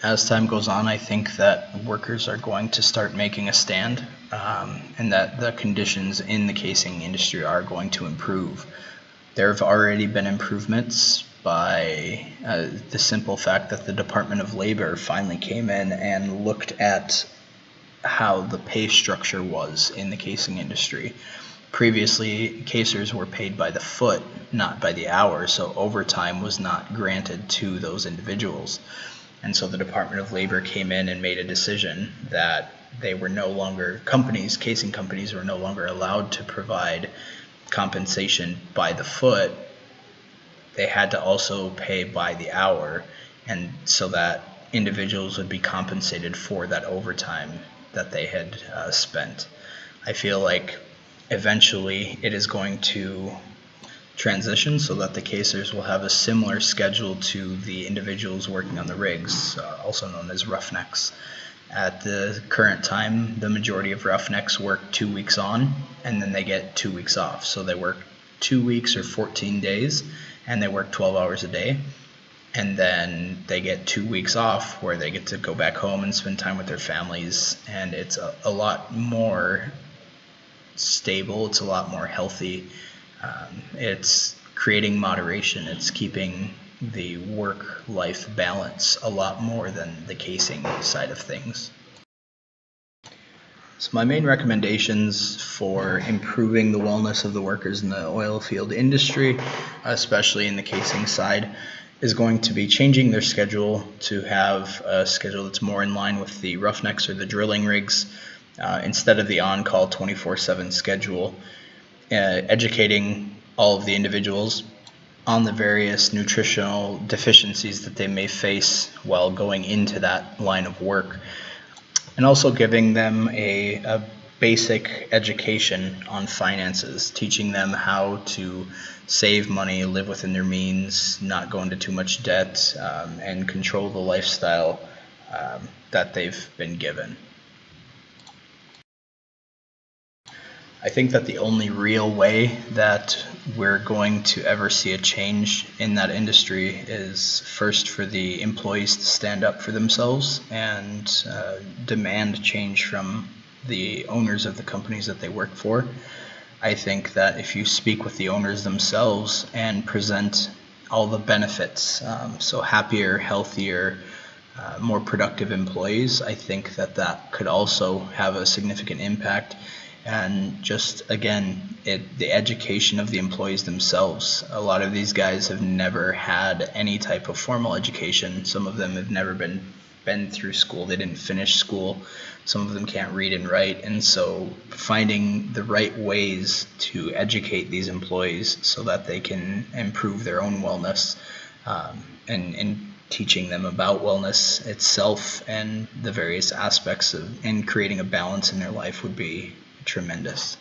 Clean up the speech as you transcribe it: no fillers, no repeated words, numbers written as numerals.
As time goes on, I think that workers are going to start making a stand, and that the conditions in the casing industry are going to improve. There have already been improvements by the simple fact that the Department of Labor finally came in and looked at how the pay structure was in the casing industry. Previously, casers were paid by the foot, not by the hour, so overtime was not granted to those individuals. And so the Department of Labor came in and made a decision that they were no longer, casing companies were no longer allowed to provide compensation by the foot. They had to also pay by the hour, and so that individuals would be compensated for that overtime that they had spent. I feel like eventually it is going to transition so that the casers will have a similar schedule to the individuals working on the rigs, also known as roughnecks. At the current time, the majority of roughnecks work 2 weeks on and then they get 2 weeks off. So they work 2 weeks or 14 days and they work 12 hours a day. And then they get 2 weeks off where they get to go back home and spend time with their families. And it's a lot more stable, it's a lot more healthy. It's creating moderation, it's keeping the work-life balance a lot more than the casing side of things. So my main recommendations for improving the wellness of the workers in the oil field industry, especially in the casing side, is going to be changing their schedule to have a schedule that's more in line with the roughnecks or the drilling rigs, instead of the on-call 24/7 schedule. Educating all of the individuals on the various nutritional deficiencies that they may face while going into that line of work, and also giving them a basic education on finances, teaching them how to save money, live within their means, not go into too much debt, and control the lifestyle that they've been given. I think that the only real way that we're going to ever see a change in that industry is first for the employees to stand up for themselves and demand change from the owners of the companies that they work for. I think that if you speak with the owners themselves and present all the benefits, so happier, healthier, more productive employees, I think that that could also have a significant impact. And just again, the education of the employees themselves. A lot of these guys have never had any type of formal education. Some of them have never been through school. They didn't finish school. Some of them can't read and write. And so finding the right ways to educate these employees so that they can improve their own wellness, and teaching them about wellness itself and the various aspects of, and creating a balance in their life would be tremendous.